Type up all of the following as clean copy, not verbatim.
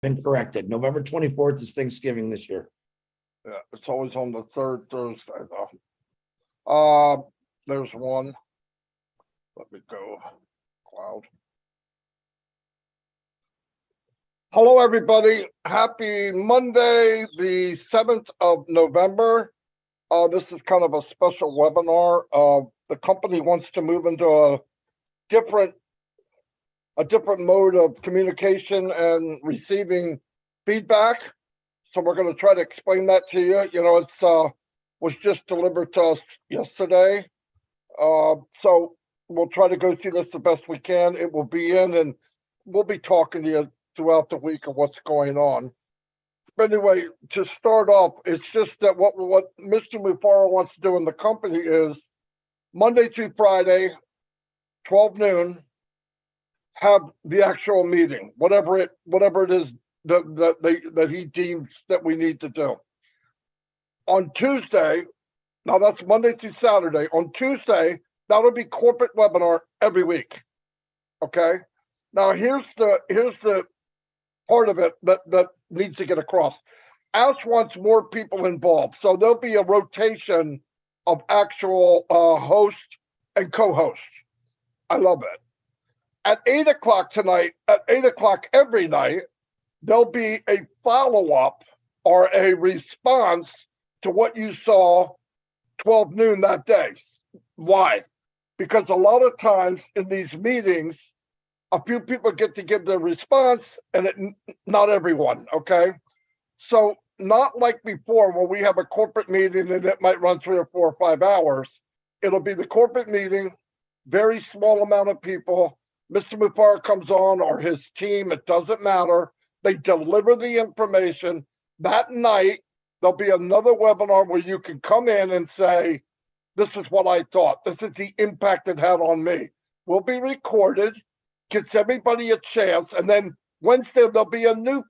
Been corrected. November 24th is Thanksgiving this year. Yeah, it's always on the third Thursday though. There's one. Let me go. Cloud. Hello, everybody. Happy Monday, the 7th of November. This is kind of a special webinar. The company wants to move into a different mode of communication and receiving feedback. So we're going to try to explain that to you. You know, it's was just delivered to us yesterday. So we'll try to go through this the best we can. It will be in, and we'll be talking to you throughout the week of what's going on. But anyway, to start off, it's just that what Mr. Mufara wants to do in the company is Monday through Friday, 12 noon, have the actual meeting, whatever it is that he deems that we need to do. On Tuesday, now that's Monday through Saturday. On Tuesday, that'll be corporate webinar every week. Okay. Now here's the part of it that needs to get across. Ash wants more people involved, so there'll be a rotation of actual host and co-host. I love it. At 8 o'clock tonight, at 8 o'clock every night, there'll be a follow-up or a response to what you saw 12 noon that day. Why? Because a lot of times in these meetings, a few people get to give their response and not everyone, okay? So not like before where we have a corporate meeting and it might run 3 or 4 or 5 hours. It'll be the corporate meeting, very small amount of people. Mr. Mufara comes on or his team, it doesn't matter. They deliver the information. That night, there'll be another webinar where you can come in and say, this is what I thought. This is the impact it had on me. Will be recorded, gives everybody a chance. And then Wednesday, there'll be a new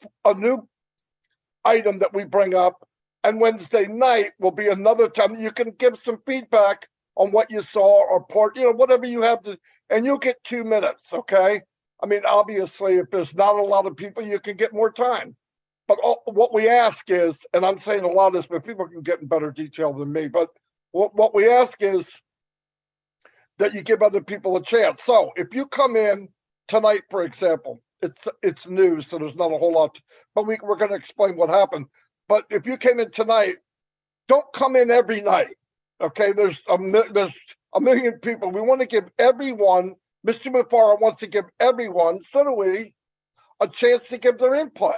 item that we bring up. And Wednesday night will be another time you can give some feedback on what you saw or part, you know, whatever you have to, and you'll get 2 minutes, okay? I mean, obviously, if there's not a lot of people, you can get more time. But what we ask is, and I'm saying a lot of this, but people can get in better detail than me, but what we ask is that you give other people a chance. So if you come in tonight, for example, it's news, so there's not a whole lot, but we're going to explain what happened. But if you came in tonight, don't come in every night, okay? There's a million people. We want to give everyone, Mr. Mufara wants to give everyone, so do we, a chance to give their input.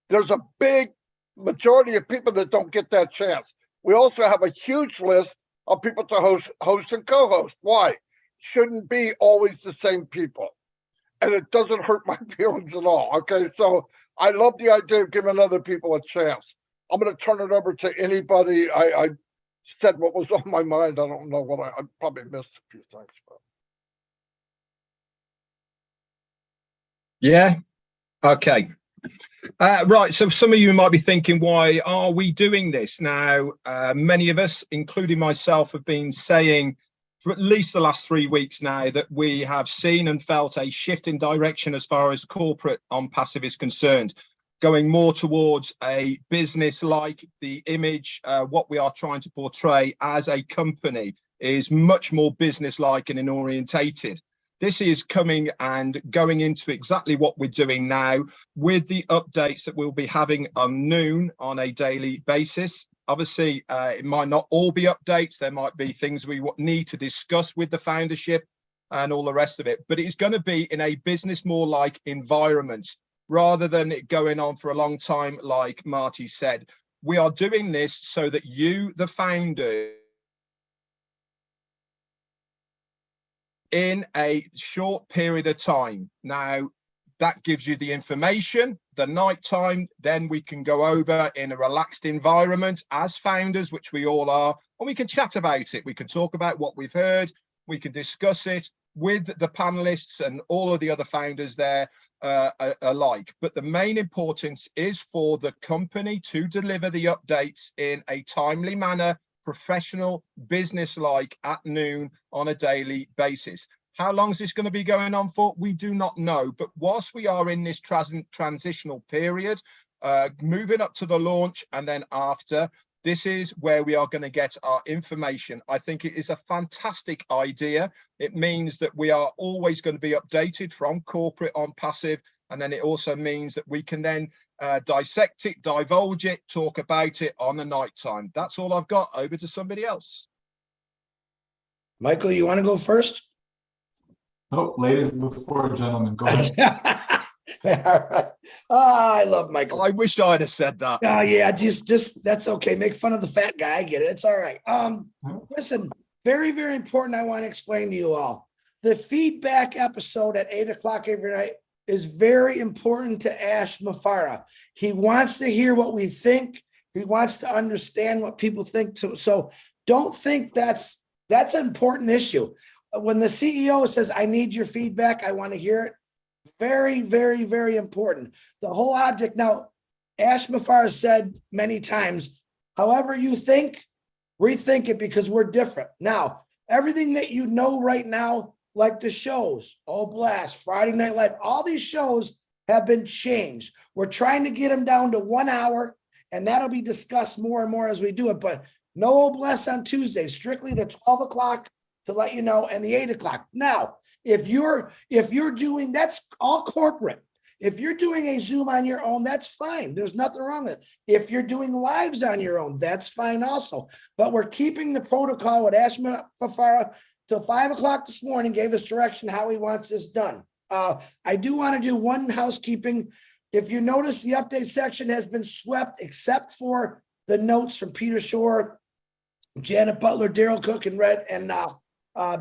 There's a big majority of people that don't get that chance. We also have a huge list of people to host and co-host. Why? Shouldn't be always the same people. And it doesn't hurt my feelings at all. Okay, so I love the idea of giving other people a chance. I'm going to turn it over to anybody. I said what was on my mind. I don't know what I probably missed a few things. But. Yeah. Okay. Right. So some of you might be thinking, why are we doing this now? Many of us, including myself, have been saying for at least the last 3 weeks now that we have seen and felt a shift in direction as far as corporate ONPASSIVE is concerned, going more towards a business like the image. What we are trying to portray as a company is much more business-like and orientated. This is coming and going into exactly what we're doing now with the updates that we'll be having on noon on a daily basis. Obviously, it might not all be updates. There might be things we need to discuss with the foundership and all the rest of it. But it's going to be in a business more like environment rather than it going on for a long time, like Marty said. We are doing this so that you, the founder, in a short period of time. Now, that gives you the information, the night time, then we can go over in a relaxed environment as founders, which we all are, and we can chat about it. We can talk about what we've heard. We can discuss it with the panelists and all of the other founders there alike. But the main importance is for the company to deliver the updates in a timely manner, professional, business-like at noon on a daily basis. How long is this going to be going on for? We do not know. But whilst we are in this transitional period, moving up to the launch and then after, this is where we are going to get our information. I think it is a fantastic idea. It means that we are always going to be updated from corporate on passive. And then it also means that we can then dissect it, divulge it, talk about it on the night time. That's all I've got. Over to somebody else. Michael, you want to go first? Oh, ladies before gentlemen, go ahead. All right. I love Michael. I wish I'd have said that. Oh yeah, just that's okay. Make fun of the fat guy. I get it. It's all right. Listen, very, very important. I want to explain to you all. The feedback episode at 8 o'clock every night is very important to Ash Mafara. He wants to hear what we think. He wants to understand what people think too. So don't think that's an important issue. When the CEO says, I need your feedback, I want to hear it. Very, very, very important. The whole object. Now, Ash Mafara said many times, however you think, rethink it because we're different. Now, everything that you know right now, like the shows, Oh Blast, Friday Night Live, all these shows have been changed. We're trying to get them down to 1 hour, and that'll be discussed more and more as we do it. But no Oh Blast on Tuesdays, strictly the 12 o'clock to let you know, and the 8 o'clock. Now, if you're doing, that's all corporate. If you're doing a Zoom on your own, that's fine. There's nothing wrong with it. If you're doing lives on your own, that's fine also. But we're keeping the protocol with Ash Mafara till 5 o'clock this morning, gave us direction how he wants this done. I do want to do one housekeeping. If you notice, the update section has been swept except for the notes from Peter Shore, Janet Butler, Daryl Cook, and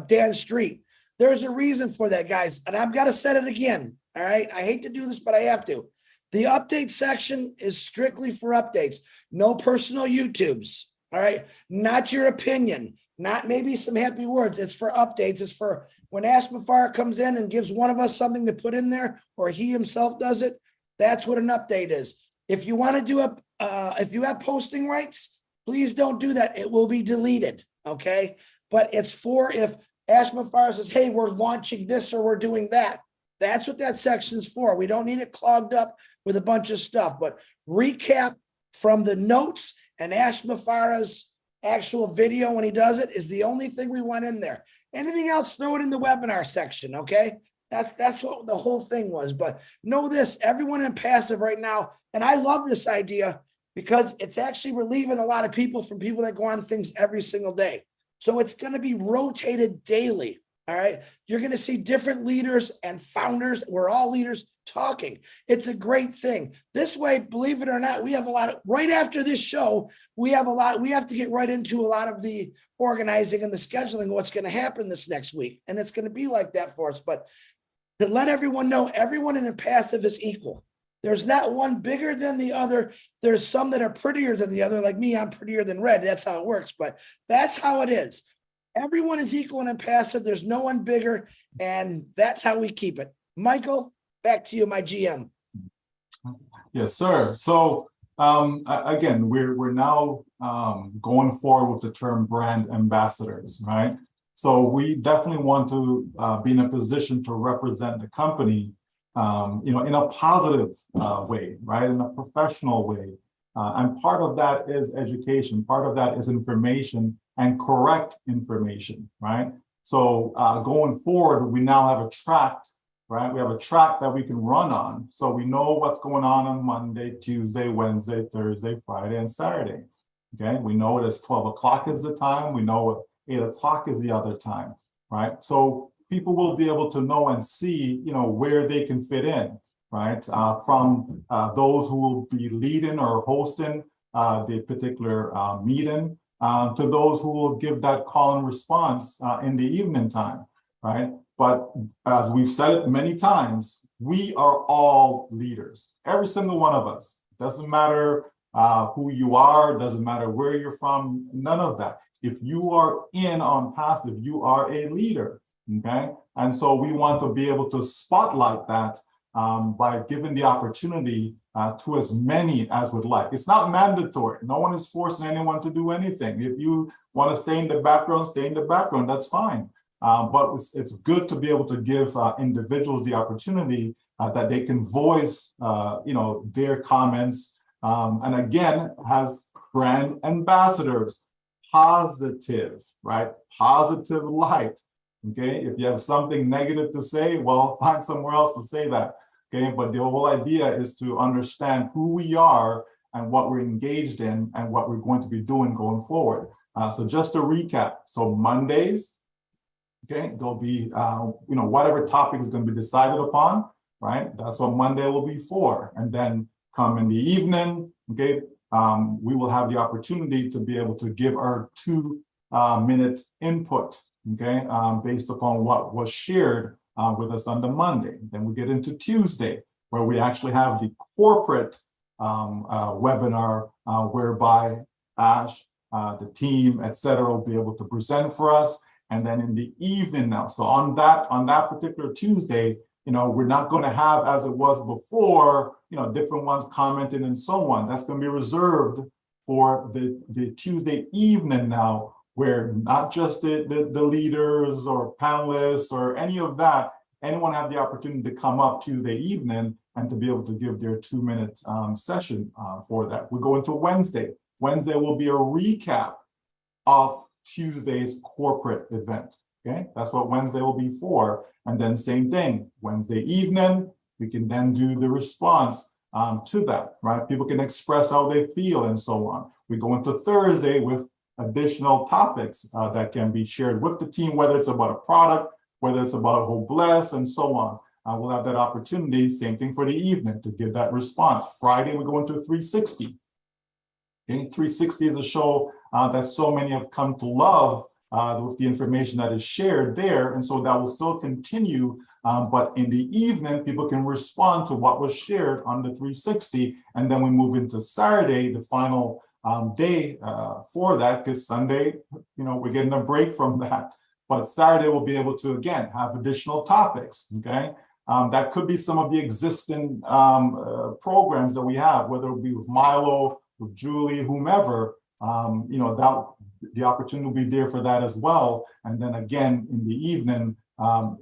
Dan Street. There's a reason for that, guys. And I've got to say it again. All right. I hate to do this, but I have to. The update section is strictly for updates. No personal YouTubes. All right. Not your opinion. Not maybe some happy words. It's for updates. It's for when Ash Mafara comes in and gives one of us something to put in there, or he himself does it. That's what an update is. If you want to do if you have posting rights, please don't do that. It will be deleted. Okay. But it's for if Ash Mafara says, hey, we're launching this or we're doing that. That's what that section's for. We don't need it clogged up with a bunch of stuff. But recap from the notes and Ash Mafara's actual video when he does it is the only thing we want in there. Anything else, throw it in the webinar section, okay? That's what the whole thing was. But know this, everyone in passive right now, and I love this idea because it's actually relieving a lot of people from people that go on things every single day. So it's going to be rotated daily. All right. You're going to see different leaders and founders. We're all leaders talking. It's a great thing. This way, believe it or not, we have a lot of, right after this show, we have to get right into a lot of the organizing and the scheduling, what's going to happen this next week. And it's going to be like that for us. But to let everyone know, everyone in the passive is equal. There's not one bigger than the other. There's some that are prettier than the other. Like me, I'm prettier than red. That's how it works. But that's how it is. Everyone is equal and passive. There's no one bigger. And that's how we keep it. Michael, back to you, my GM. Yes, sir. So again, we're now going forward with the term brand ambassadors, right? So we definitely want to be in a position to represent the company in a positive way, right? In a professional way. And part of that is education. Part of that is information and correct information, right? So going forward, we now have a track, right? We have a track that we can run on. So we know what's going on Monday, Tuesday, Wednesday, Thursday, Friday, and Saturday. Okay, we know it is 12 o'clock is the time. We know 8 o'clock is the other time, right? So people will be able to know and see, where they can fit in, right? From those who will be leading or hosting the particular meeting to those who will give that call and response in the evening time, right? But as we've said it many times, we are all leaders, every single one of us. Doesn't matter who you are, doesn't matter where you're from, none of that. If you are in on passive, you are a leader. Okay, and so we want to be able to spotlight that by giving the opportunity to as many as would like. It's not mandatory. No one is forcing anyone to do anything. If you want to stay in the background, stay in the background. That's fine. But it's good to be able to give individuals the opportunity that they can voice, their comments. And again, as brand ambassadors, positive, right? Positive light. Okay, if you have something negative to say, well, find somewhere else to say that. Okay, but the whole idea is to understand who we are and what we're engaged in and what we're going to be doing going forward. So just to recap, so Mondays, okay, there'll be, whatever topic is going to be decided upon, right? That's what Monday will be for. And then come in the evening, okay, we will have the opportunity to be able to give our 2-minute input, okay, based upon what was shared with us on the Monday. Then we get into Tuesday, where we actually have the corporate webinar, whereby Ash, the team, et cetera, will be able to present for us. And then in the evening now, so on that particular Tuesday, we're not going to have, as it was before, different ones commenting and so on. That's going to be reserved for the Tuesday evening now, where not just the leaders or panelists or any of that, anyone have the opportunity to come up Tuesday evening and to be able to give their 2-minute session for that. We go into Wednesday. Wednesday will be a recap of Tuesday's corporate event. Okay, that's what Wednesday will be for. And then same thing, Wednesday evening, we can then do the response to that, right? People can express how they feel and so on. We go into Thursday with additional topics that can be shared with the team, whether it's about a product, whether it's about a whole bless and so on. We'll have that opportunity, same thing for the evening, to give that response. Friday, we go into 360. Okay, 360 is a show that so many have come to love with the information that is shared there. And so that will still continue. But in the evening, people can respond to what was shared on the 360. And then we move into Saturday, the final day for that, because Sunday, we're getting a break from that. But Saturday we'll be able to, again, have additional topics, okay? That could be some of the existing programs that we have, whether it be with Milo, with Julie, whomever, that the opportunity will be there for that as well. And then again, in the evening,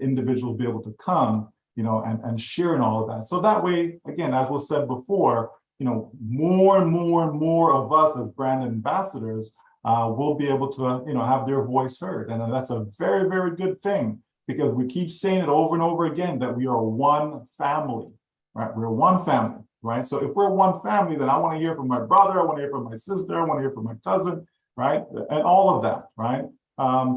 individuals will be able to come, and share in all of that. So that way, again, as was said before, more and more of us as brand ambassadors will be able to, have their voice heard. And that's a very, very good thing, because we keep saying it over and over again that we are one family, right? We're one family, right? So if we're one family, then I want to hear from my brother, I want to hear from my sister, I want to hear from my cousin, right? And all of that, right?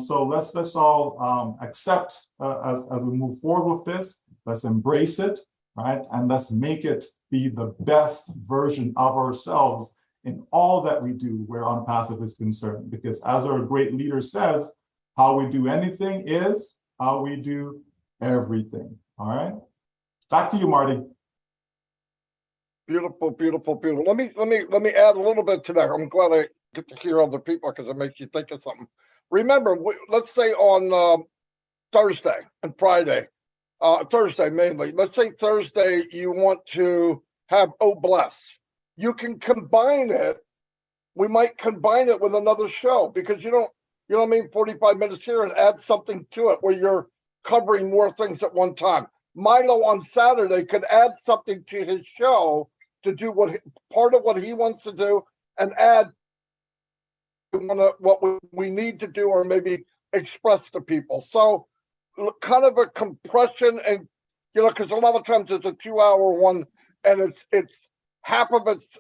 So let's all accept as we move forward with this. Let's embrace it, right? And let's make it be the best version of ourselves in all that we do where ONPASSIVE is concerned. Because as our great leader says, how we do anything is how we do everything. All right. Back to you, Marty. Beautiful, beautiful, beautiful. Let me add a little bit to that. I'm glad I get to hear other people, because it makes you think of something. Remember, let's say on Thursday and Friday, Thursday mainly. Let's say Thursday you want to have Oh Bless. You can combine it. We might combine it with another show, because you know what I mean, 45 minutes here, and add something to it where you're covering more things at one time. Milo on Saturday could add something to his show to do part of what he wants to do, and add what we need to do, or maybe express to people. So kind of a compression, and because a lot of times it's a 2-hour one, and it's half of it's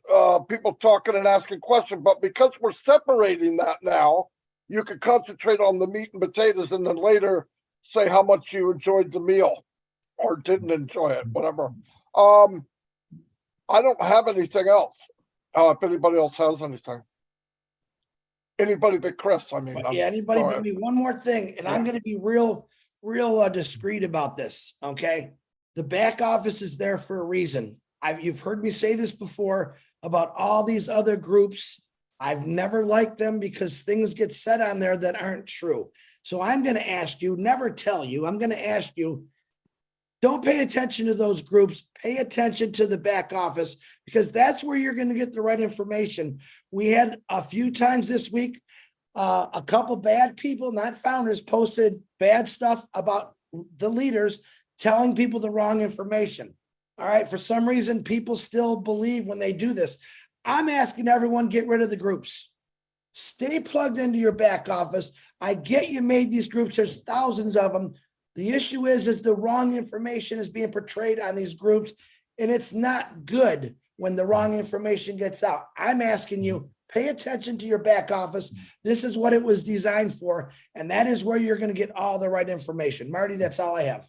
people talking and asking questions. But because we're separating that now, you can concentrate on the meat and potatoes, and then later say how much you enjoyed the meal or didn't enjoy it, whatever. I don't have anything else. If anybody else has anything. Anybody but Chris, I mean. Yeah, anybody but me. One more thing, and I'm going to be real discreet about this, okay? The back office is there for a reason. You've heard me say this before about all these other groups. I've never liked them because things get said on there that aren't true. So I'm going to ask you, never tell you, I'm going to ask you, don't pay attention to those groups. Pay attention to the back office, because that's where you're going to get the right information. We had a few times this week A couple bad people, not founders, posted bad stuff about the leaders telling people the wrong information. All right. For some reason, people still believe when they do this. I'm asking everyone, get rid of the groups. Stay plugged into your back office. I get you made these groups. There's thousands of them. The issue is the wrong information is being portrayed on these groups, and it's not good when the wrong information gets out. I'm asking you, pay attention to your back office. This is what it was designed for, and that is where you're going to get all the right information. Marty, that's all I have.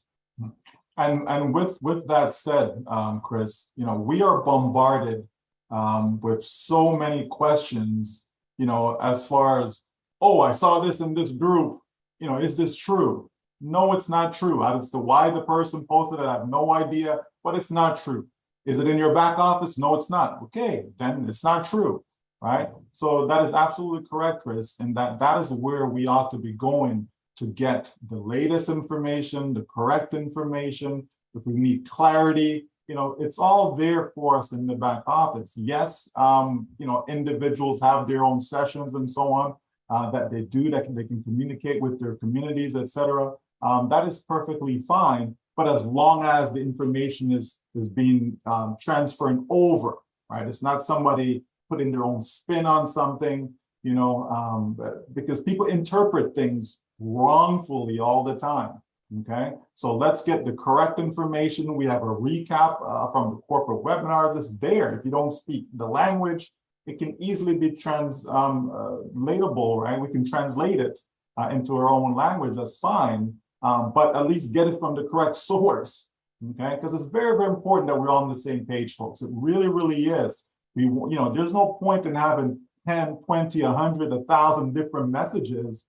And with that said, Chris, we are bombarded with so many questions, as far as, oh, I saw this in this group, is this true? No, it's not true. As to why the person posted it, I have no idea, but it's not true. Is it in your back office? No, it's not. Okay, then it's not true, right? So that is absolutely correct, Chris, and that is where we ought to be going to get the latest information, the correct information. If we need clarity, it's all there for us in the back office. Yes, individuals have their own sessions and so on that they do, they can communicate with their communities, etc. That is perfectly fine, but as long as the information is being transferred over, right? It's not somebody putting their own spin on something, because people interpret things wrongfully all the time. Okay, so let's get the correct information. We have a recap from the corporate webinars. It's there. If you don't speak the language, it can easily be translatable, right? We can translate it into our own language. That's fine, but at least get it from the correct source. Okay, because it's very, very important that we're on the same page, folks. It really, really is. There's no point in having 10, 20, 100, 1,000 different messages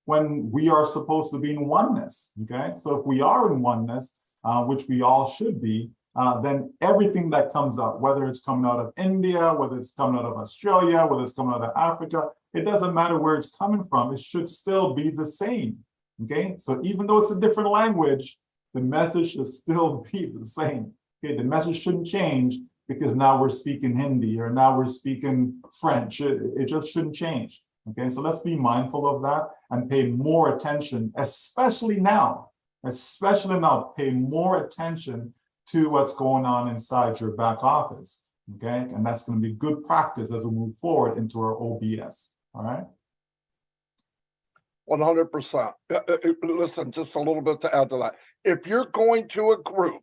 when we are supposed to be in oneness, okay? So if we are in oneness, which we all should be, then everything that comes out, whether it's coming out of India, whether it's coming out of Australia, whether it's coming out of Africa, it doesn't matter where it's coming from, it should still be the same, okay? So even though it's a different language, the message should still be the same, okay? The message shouldn't change because now we're speaking Hindi or now we're speaking French. It just shouldn't change. Okay, so let's be mindful of that and pay more attention, especially now, pay more attention to what's going on inside your back office. Okay, and that's going to be good practice as we move forward into our OBS. All right. 100%. Listen, just a little bit to add to that. If you're going to a group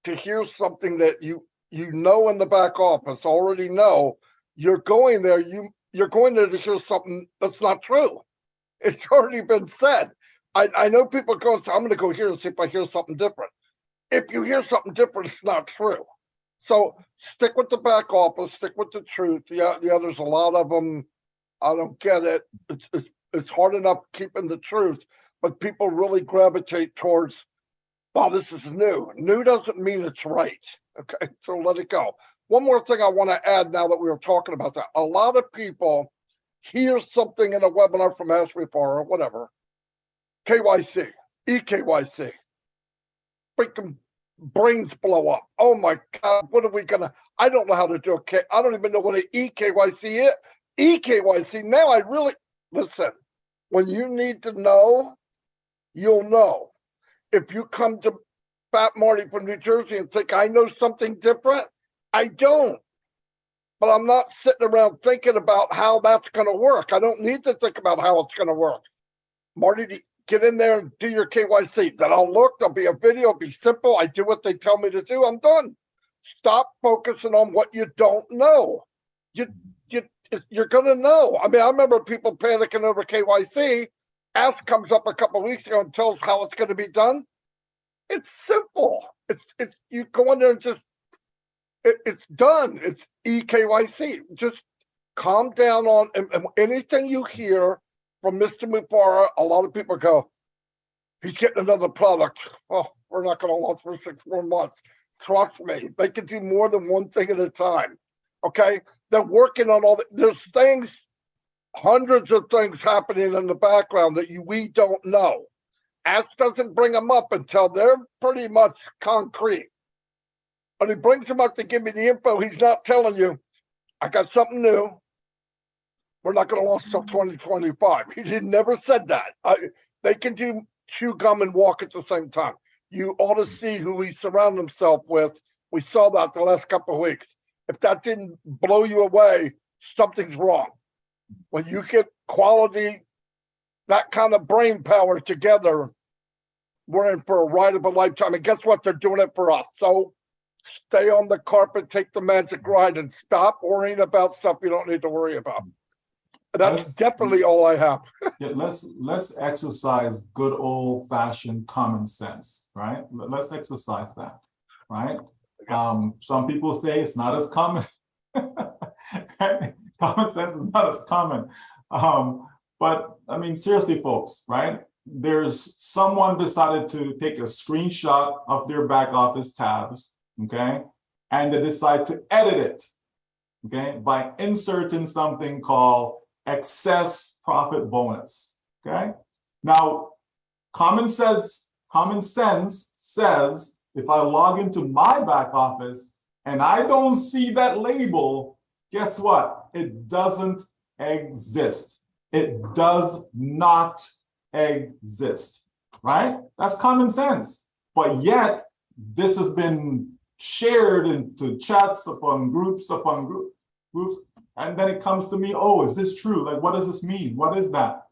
to hear something that you in the back office already know, you're going there, you're going there to hear something that's not true. It's already been said. I know people go, so I'm going to go here and see if I hear something different. If you hear something different, it's not true. So stick with the back office, stick with the truth. Yeah, there's a lot of them. I don't get it. It's hard enough keeping the truth, but people really gravitate towards, oh, this is new. New doesn't mean it's right. Okay, so let it go. One more thing I want to add now that we were talking about that. A lot of people hear something in a webinar from Ashby Farr or whatever, KYC, EKYC, freaking brains blow up. Oh my God, what are we gonna, I don't know how to do it. I don't even know what an EKYC is. EKYC, now I really, listen, when you need to know, you'll know. If you come to Fat Marty from New Jersey and think I know something different, I don't. But I'm not sitting around thinking about how that's going to work. I don't need to think about how it's going to work. Marty, get in there and do your KYC. Then I'll look, there'll be a video, it'll be simple. I do what they tell me to do, I'm done. Stop focusing on what you don't know. You're going to know. I mean, I remember people panicking over KYC. Ask comes up a couple of weeks ago and tells how it's going to be done. It's simple. It's you go in there and just, it's done. It's EKYC. Just calm down on and anything you hear from Mr. Mufara. A lot of people go, he's getting another product. Oh, we're not going to launch for 6 more months. Trust me, they can do more than one thing at a time. Okay, they're working on all there's things, hundreds of things happening in the background that we don't know. Ask doesn't bring them up until they're pretty much concrete. When he brings them up to give me the info, he's not telling you, I got something new. we're not going to launch till 2025. He never said that. They can chew gum and walk at the same time. You ought to see who he surrounded himself with. We saw that the last couple of weeks. If that didn't blow you away, something's wrong. When you get quality, that kind of brain power together, we're in for a ride of a lifetime. And guess what? They're doing it for us. So stay on the carpet, take the magic ride, and stop worrying about stuff you don't need to worry about. That's definitely all I have. Yeah, let's exercise good old-fashioned common sense, right? Let's exercise that, right? Some people say it's not as common. Common sense is not as common. But I mean, seriously, folks, right? There's someone decided to take a screenshot of their back office tabs, okay? And they decide to edit it, okay? By inserting something called excess profit bonus, okay? Now, common sense says if I log into my back office and I don't see that label, guess what? It doesn't exist. It does not exist, right? That's common sense. But yet, this has been shared into chats upon groups, and then it comes to me, oh, is this true? Like, what does this mean? What is that?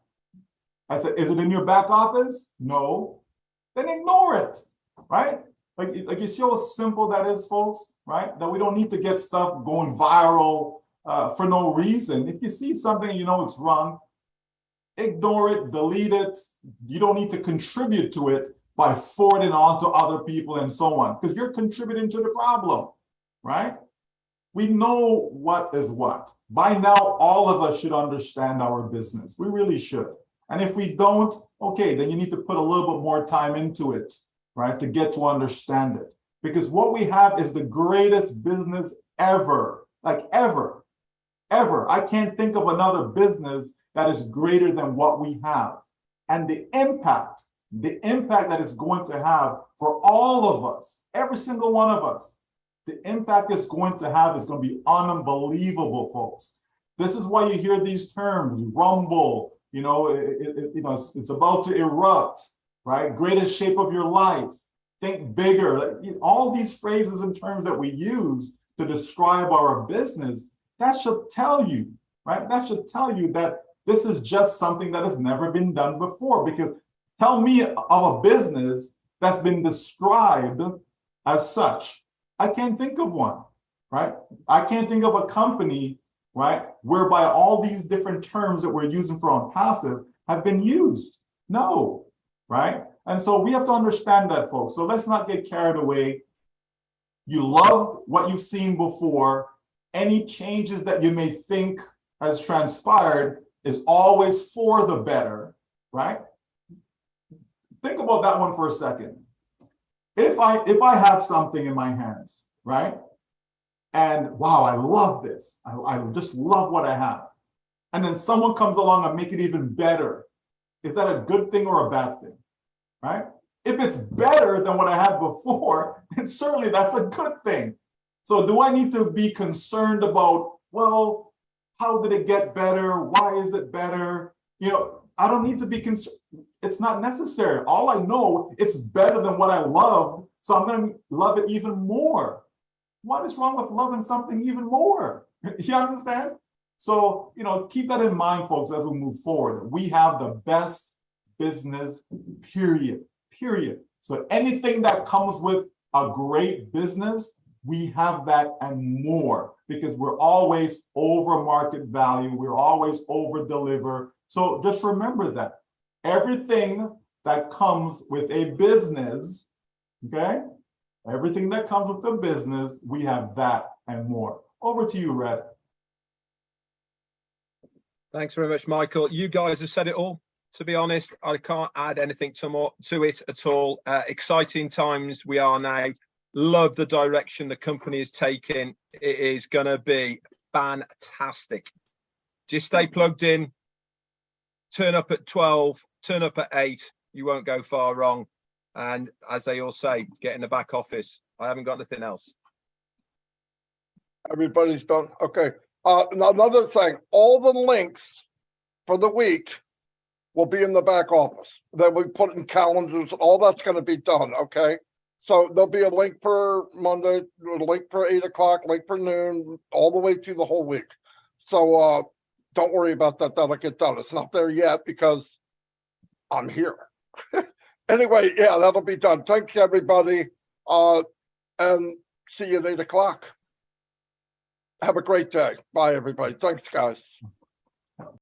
I said, is it in your back office? No. Then ignore it, right? Like you see how simple that is, folks, right? That we don't need to get stuff going viral for no reason. If you see something you know it's wrong, ignore it, delete it. You don't need to contribute to it by forwarding on to other people and so on, because you're contributing to the problem, right? We know what is what. By now, all of us should understand our business. We really should. And if we don't, okay, then you need to put a little bit more time into it, right, to get to understand it. Because what we have is the greatest business ever, like ever. I can't think of another business that is greater than what we have. And the impact that it's going to have for all of us, every single one of us, the impact it's going to have is going to be unbelievable, folks. This is why you hear these terms, rumble, it's about to erupt, right? Greatest shape of your life, think bigger. All these phrases and terms that we use to describe our business, that should tell you, right? That should tell you that this is just something that has never been done before. Because tell me of a business that's been described as such. I can't think of one, right? I can't think of a company, right, whereby all these different terms that we're using for ONPASSIVE have been used. No, right? And so we have to understand that, folks. So let's not get carried away. You love what you've seen before. Any changes that you may think has transpired is always for the better, right? Think about that one for a second. If I have something in my hands, right? And wow, I love this. I just love what I have. And then someone comes along and make it even better. Is that a good thing or a bad thing, right? If it's better than what I had before, then certainly that's a good thing. So do I need to be concerned about, well, how did it get better? Why is it better? I don't need to be concerned. It's not necessary. All I know, it's better than what I loved, so I'm going to love it even more. What is wrong with loving something even more? You understand? So, keep that in mind, folks, as we move forward. We have the best business, period. So anything that comes with a great business, we have that and more, because we're always over market value. We're always over deliver. So just remember that everything that comes with a business, okay? Everything that comes with a business, we have that and more. Over to you, Red. Thanks very much, Michael. You guys have said it all. To be honest, I can't add anything to it at all. Exciting times we are now. Love the direction the company is taking. It is going to be fantastic. Just stay plugged in. Turn up at 12, turn up at 8. You won't go far wrong. And as they all say, get in the back office. I haven't got anything else. Everybody's done. Okay. And another thing, all the links for the week will be in the back office. That we put in calendars, all that's going to be done, okay? So there'll be a link for Monday, a link for 8 o'clock, link for noon, all the way through the whole week. So don't worry about that. That'll get done. It's not there yet because I'm here. Anyway, yeah, that'll be done. Thanks, everybody. And see you at 8 o'clock. Have a great day. Bye, everybody. Thanks, guys.